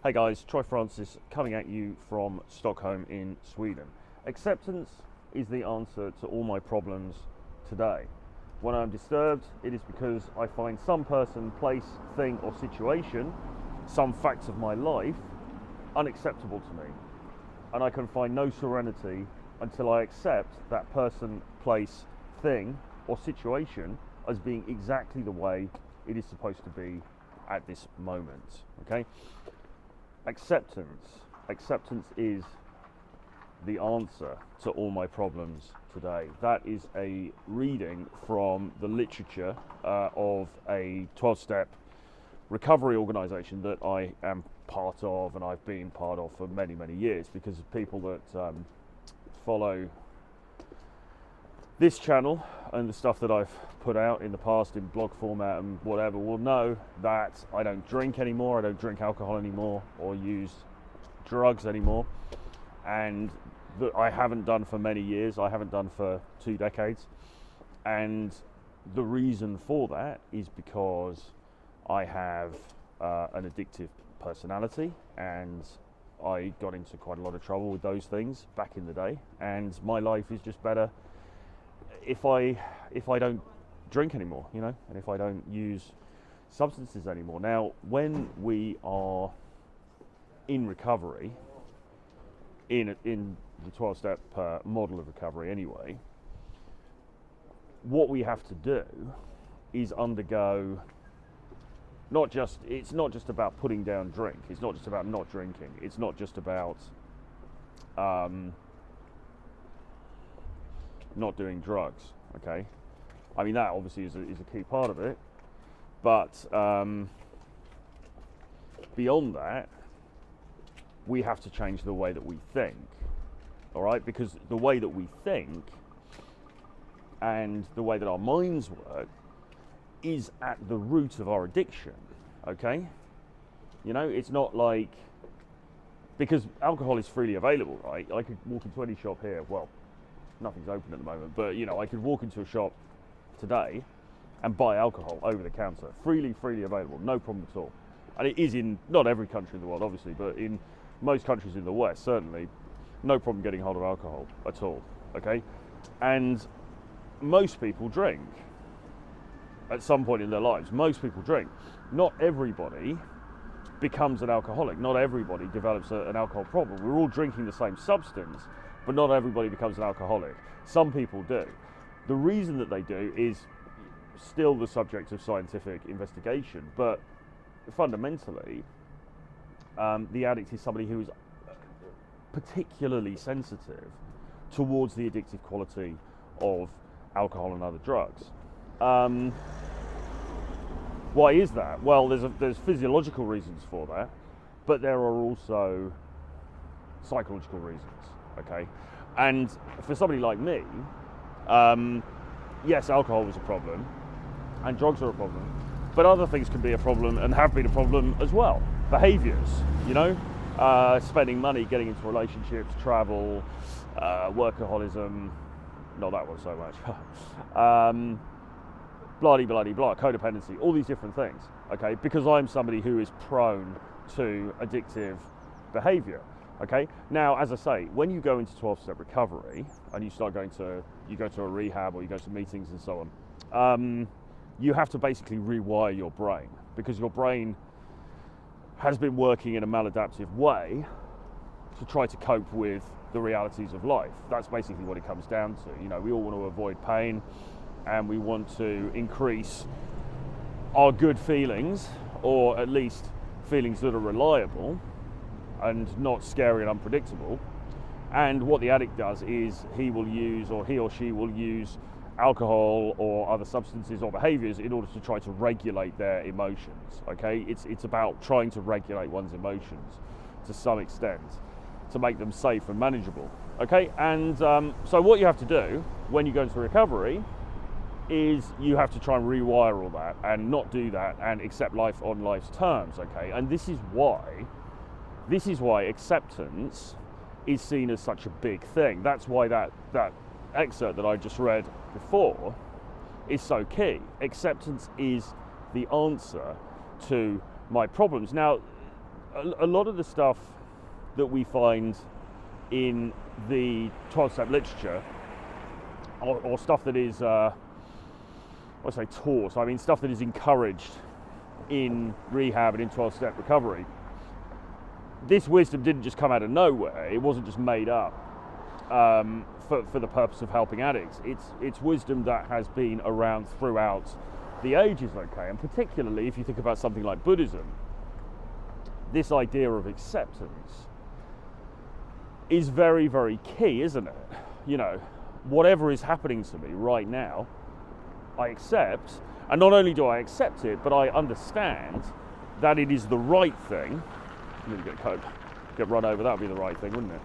Hey guys, Troy Francis coming at you from Stockholm in Sweden. Acceptance is the answer to all my problems today. When I'm disturbed, it is because I find some person, place, thing or situation, some facts of my life, unacceptable to me. And I can find no serenity until I accept that person, place, thing or situation as being exactly the way it is supposed to be at this moment, okay? Acceptance is the answer to all my problems today. That is a reading from the literature of a 12-step recovery organization that I am part of and I've been part of for many, many years, because people that follow this channel and the stuff that I've put out in the past in blog format and whatever will know that I don't drink anymore, I don't drink alcohol anymore or use drugs anymore, and that I haven't done for many years. I haven't done for 2 decades, and the reason for that is because I have an addictive personality, and I got into quite a lot of trouble with those things back in the day, and my life is just better if I don't drink anymore, you know, and if I don't use substances anymore. Now, when we are in recovery, in the 12-step model of recovery anyway, what we have to do is undergo it's not just about putting down drink, it's not just about not drinking, it's not just about not doing drugs, okay? I mean, that obviously is a key part of it, but beyond that, we have to change the way that we think, all right? Because the way that we think and the way that our minds work is at the root of our addiction, okay? You know, it's not like, because alcohol is freely available, right? I could walk into any shop here, well, nothing's open at the moment, but you know, I could walk into a shop today and buy alcohol over the counter, freely available, no problem at all. And it is in not every country in the world, obviously, but in most countries in the West, certainly, no problem getting hold of alcohol at all, okay? And most people drink at some point in their lives. Most people drink. Not everybody becomes an alcoholic. Not everybody develops an alcohol problem. We're all drinking the same substance, but not everybody becomes an alcoholic. Some people do. The reason that they do is still the subject of scientific investigation, but fundamentally, the addict is somebody who is particularly sensitive towards the addictive quality of alcohol and other drugs. Why is that? Well, there's physiological reasons for that, but there are also psychological reasons, okay? And for somebody like me, yes, alcohol is a problem and drugs are a problem, but other things can be a problem and have been a problem as well. Behaviors, you know, spending money, getting into relationships, travel, workaholism, not that one so much, blah, codependency, all these different things, okay? Because I'm somebody who is prone to addictive behavior. Okay. Now, as I say, when you go into 12-step recovery and you go to a rehab or you go to meetings and so on, you have to basically rewire your brain, because your brain has been working in a maladaptive way to try to cope with the realities of life. That's basically what it comes down to. You know, we all want to avoid pain and we want to increase our good feelings, or at least feelings that are reliable and not scary and unpredictable. And what the addict does is he or she will use alcohol or other substances or behaviors in order to try to regulate their emotions, okay? It's about trying to regulate one's emotions to some extent to make them safe and manageable, okay? And so what you have to do when you go into recovery is you have to try and rewire all that and not do that and accept life on life's terms, okay? And this is why acceptance is seen as such a big thing. That's why that excerpt that I just read before is so key. Acceptance is the answer to my problems. Now, a lot of the stuff that we find in the 12-step literature, or stuff that is, I say taught, I mean stuff that is encouraged in rehab and in 12-step recovery, this wisdom didn't just come out of nowhere. It wasn't just made up for the purpose of helping addicts. It's wisdom that has been around throughout the ages, okay? And particularly if you think about something like Buddhism, this idea of acceptance is very, very key, isn't it? You know, whatever is happening to me right now, I accept, and not only do I accept it, but I understand that it is the right thing. I'm going to get run over, that would be the right thing, wouldn't it?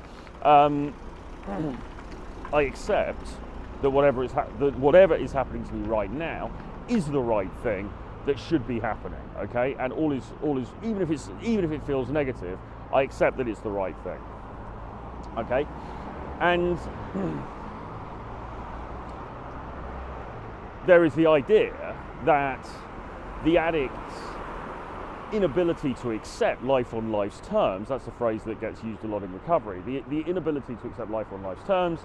I accept that whatever is happening to me right now is the right thing that should be happening, okay? And all is even if it feels negative, I accept that it's the right thing, okay? And there is the idea that the addict's inability to accept life on life's terms, that's a phrase that gets used a lot in recovery, the inability to accept life on life's terms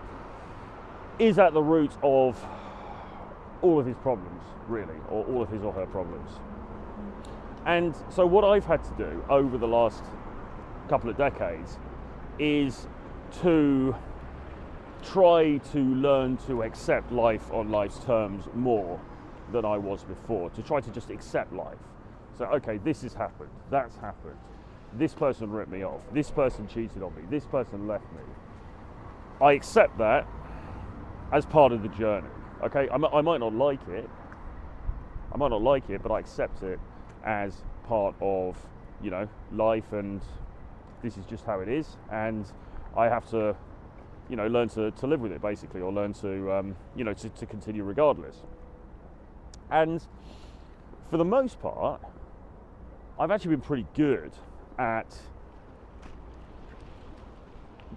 is at the root of all of his problems, really, or all of his or her problems. And so what I've had to do over the last couple of decades is to try to learn to accept life on life's terms more than I was before, to try to just accept life. So, okay, this has happened, that's happened, this person ripped me off, this person cheated on me, this person left me. I accept that as part of the journey, okay? I might not like it, but I accept it as part of, you know, life, and this is just how it is, and I have to, you know, learn to live with it, basically, or learn to, you know, to continue regardless. And for the most part, I've actually been pretty good at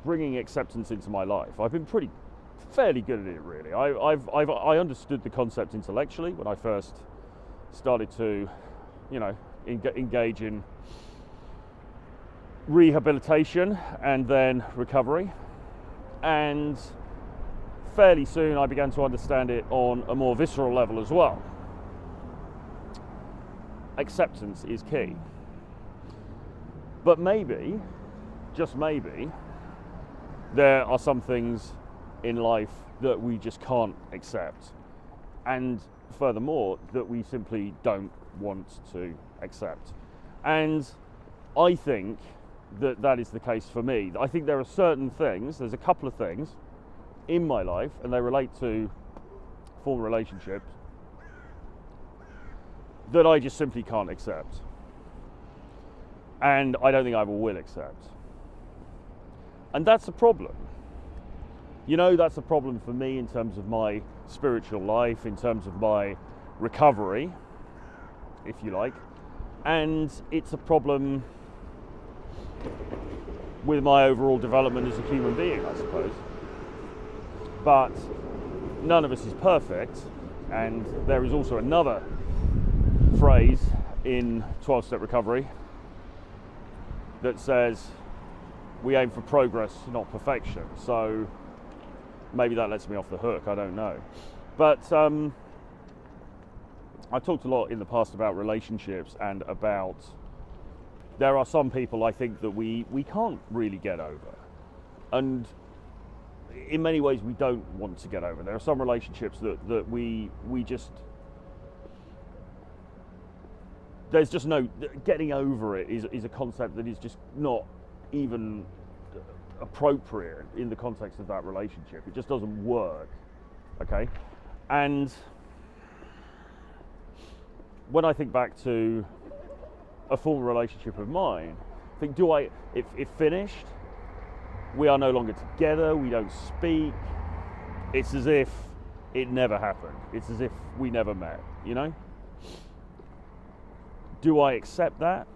bringing acceptance into my life. I've been fairly good at it, really. I understood the concept intellectually when I first started to, you know, engage in rehabilitation and then recovery. And fairly soon I began to understand it on a more visceral level as well. Acceptance is key. But maybe, just maybe, there are some things in life that we just can't accept. And furthermore, that we simply don't want to accept. And I think that is the case for me. I think there are certain things, there's a couple of things in my life, and they relate to former relationships, that I just simply can't accept. And I don't think I ever will accept. And that's a problem. You know, that's a problem for me in terms of my spiritual life, in terms of my recovery, if you like. And it's a problem with my overall development as a human being, I suppose. But none of us is perfect, and there is also another phrase in 12-step recovery that says we aim for progress, not perfection. So maybe that lets me off the hook, I don't know. But I've talked a lot in the past about relationships and about there are some people I think that we can't really get over. And in many ways we don't want to get over. There are some relationships that we just, there's just no, getting over it is a concept that is just not even appropriate in the context of that relationship. It just doesn't work, okay? And when I think back to a former relationship of mine, I think, it finished, we are no longer together, we don't speak, it's as if it never happened, it's as if we never met, you know? Do I accept that?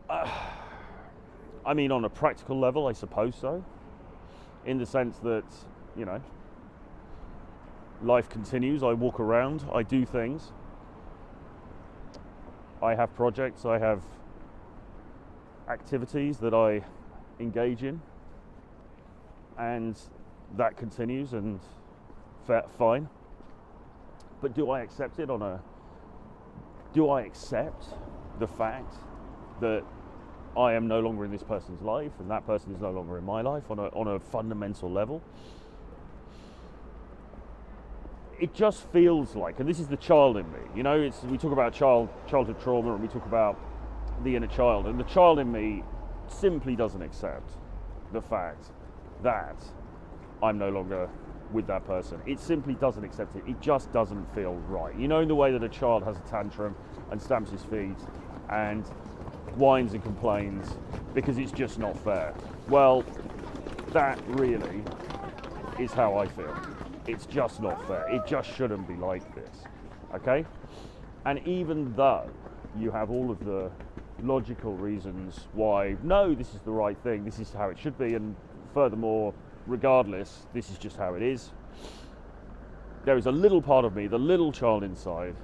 I mean, on a practical level, I suppose so, in the sense that, you know, life continues, I walk around, I do things. I have projects, I have activities that I engage in, and that continues, and fine. But do I accept it do I accept the fact that I am no longer in this person's life and that person is no longer in my life on a fundamental level? It just feels like, and this is the child in me, you know, we talk about childhood trauma, and we talk about the inner child, and the child in me simply doesn't accept the fact that I'm no longer with that person. It simply doesn't accept it. It just doesn't feel right. You know, in the way that a child has a tantrum and stamps his feet and whines and complains because it's just not fair. Well, that really is how I feel. It's just not fair. It just shouldn't be like this, okay? And even though you have all of the logical reasons why, no, this is the right thing, this is how it should be, and furthermore, regardless, this is just how it is, there is a little part of me, the little child inside,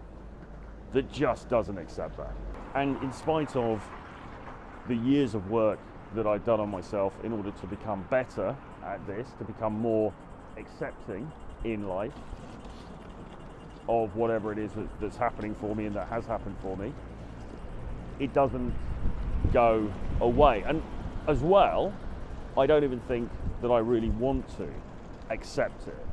that just doesn't accept that. And in spite of the years of work that I've done on myself in order to become better at this, to become more accepting in life of whatever it is that's happening for me and that has happened for me, it doesn't go away. And as well, I don't even think that I really want to accept it.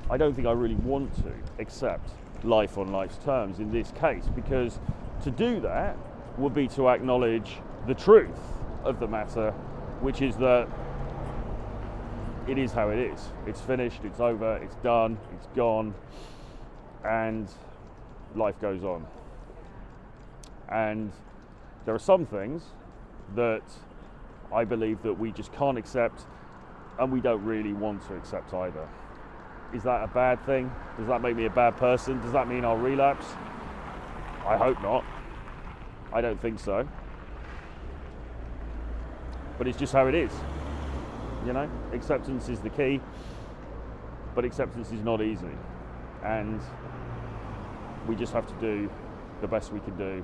I don't think I really want to accept life on life's terms in this case, because to do that would be to acknowledge the truth of the matter, which is that it is how it is. It's finished, it's over, it's done, it's gone, and life goes on. And there are some things that I believe that we just can't accept, and we don't really want to accept either. Is that a bad thing? Does that make me a bad person? Does that mean I'll relapse? I hope not. I don't think so. But it's just how it is. You know, acceptance is the key, but acceptance is not easy. And we just have to do the best we can do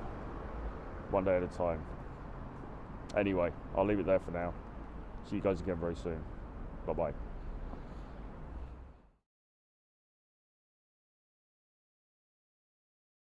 one day at a time. Anyway, I'll leave it there for now. See you guys again very soon. Bye-bye.